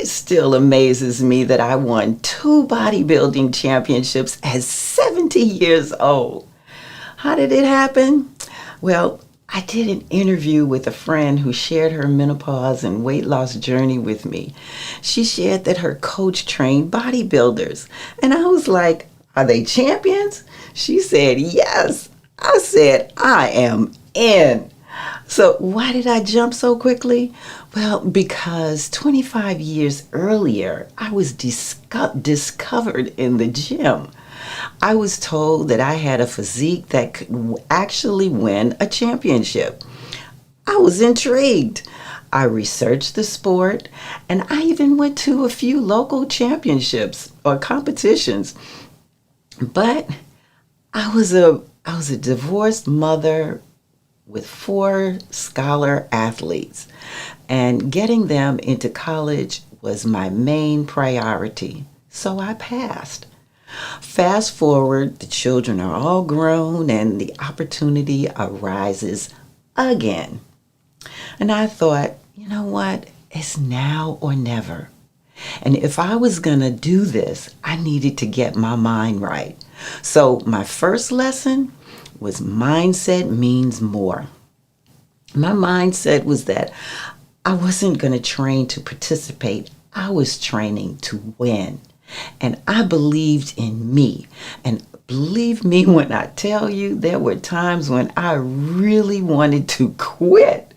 It still amazes me that I won 2 bodybuilding championships at 70 years old. How did it happen? Well, I did an interview with a friend who shared her menopause and weight loss journey with me. She shared that her coach trained bodybuilders. And I was like, are they champions? She said, yes. I said, I am in. So why did I jump so quickly? Well, because 25 years earlier, I was discovered in the gym. I was told that I had a physique that could actually win a championship. I was intrigued. I researched the sport, and I even went to a few local championships or competitions. But I was a divorced mother with 4 scholar athletes, and getting them into college was my main priority. So I passed. Fast forward, the children are all grown and the opportunity arises again. And I thought, you know what? It's now or never. And if I was going to do this, I needed to get my mind right. So my first lesson was mindset means more. My mindset was that I wasn't going to train to participate. I was training to win. And I believed in me. And believe me when I tell you, there were times when I really wanted to quit.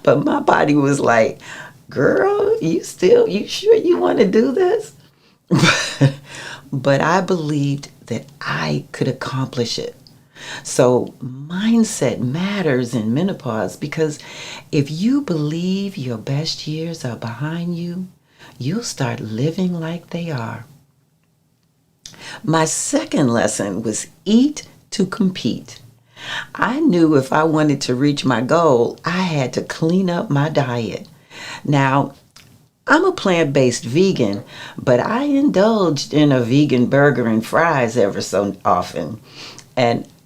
But my body was like, girl, you sure you want to do this? But I believed that I could accomplish it. So mindset matters in menopause, because if you believe your best years are behind you, you'll start living like they are. My second lesson was eat to compete. I knew if I wanted to reach my goal, I had to clean up my diet. Now, I'm a plant-based vegan, but I indulged in a vegan burger and fries ever so often.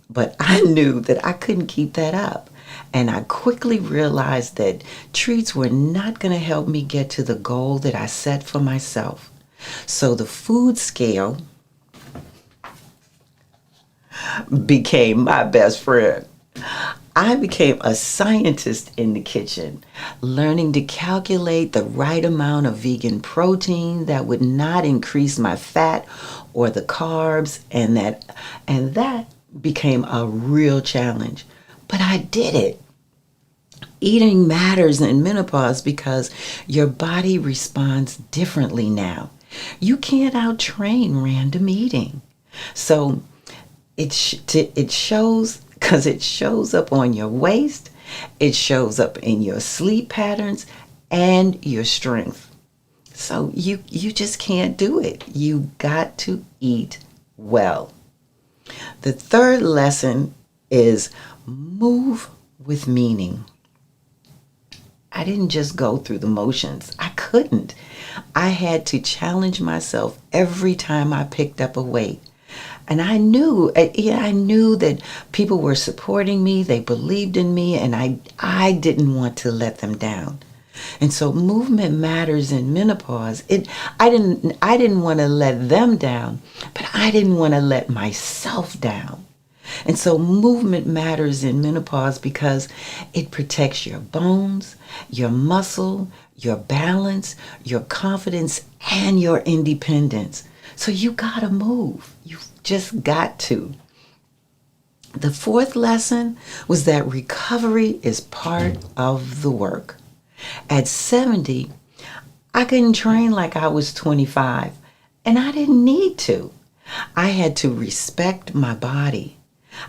But I knew that I couldn't keep that up. And I quickly realized that treats were not going to help me get to the goal that I set for myself. So the food scale became my best friend. I became a scientist in the kitchen, learning to calculate the right amount of vegan protein that would not increase my fat or the carbs, and that became a real challenge. But I did it. Eating matters in menopause because your body responds differently now. You can't out-train random eating. So it shows, because it shows up on your waist, it shows up in your sleep patterns and your strength. So you just can't do it. You got to eat well. The third lesson is move with meaning. I didn't just go through the motions. I couldn't. I had to challenge myself every time I picked up a weight. And I knew that people were supporting me, they believed in me, and I didn't want to let them down. And so movement matters in menopause. I didn't want to let them down, but I didn't want to let myself down. And so movement matters in menopause because it protects your bones, your muscle, your balance, your confidence, and your independence. So you gotta move. You've just got to. The fourth lesson was that recovery is part of the work. At 70, I couldn't train like I was 25, and I didn't need to. I had to respect my body.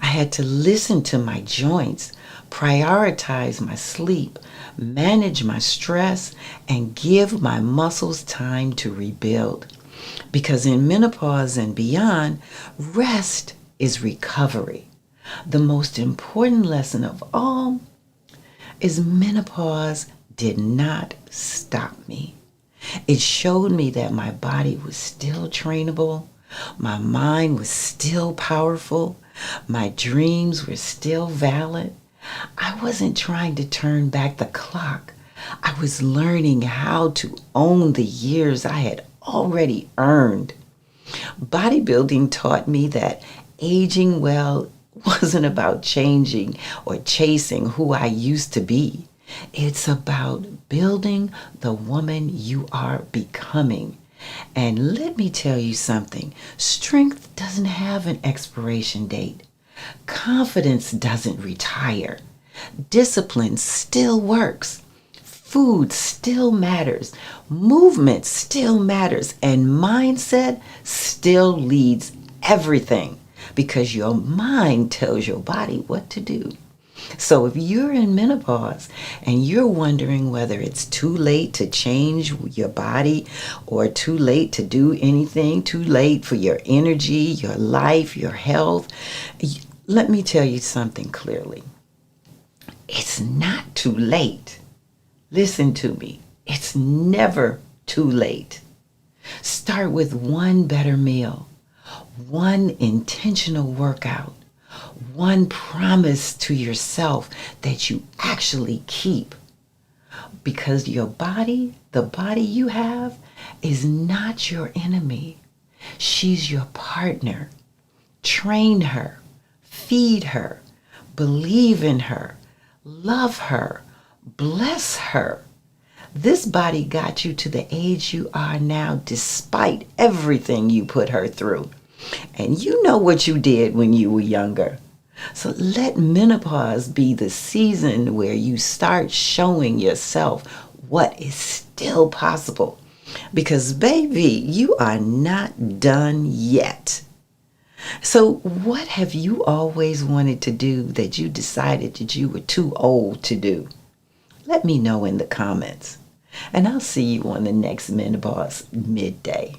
I had to listen to my joints, prioritize my sleep, manage my stress, and give my muscles time to rebuild. Because in menopause and beyond, rest is recovery. The most important lesson of all is menopause did not stop me. It showed me that my body was still trainable, my mind was still powerful, my dreams were still valid. I wasn't trying to turn back the clock. I was learning how to own the years I had already earned. Bodybuilding taught me that aging well wasn't about changing or chasing who I used to be. It's about building the woman you are becoming. And let me tell you something, strength doesn't have an expiration date. Confidence doesn't retire. Discipline still works. Food still matters. Movement still matters. And mindset still leads everything because your mind tells your body what to do. So if you're in menopause and you're wondering whether it's too late to change your body or too late to do anything, too late for your energy, your life, your health, let me tell you something clearly. It's not too late. Listen to me. It's never too late. Start with one better meal, one intentional workout, one promise to yourself that you actually keep. Because your body, the body you have, is not your enemy. She's your partner. Train her, feed her, believe in her, love her, bless her. This body got you to the age you are now despite everything you put her through. And you know what you did when you were younger. So let menopause be the season where you start showing yourself what is still possible. Because baby, you are not done yet. So what have you always wanted to do that you decided that you were too old to do? Let me know in the comments. And I'll see you on the next Menopause Midday.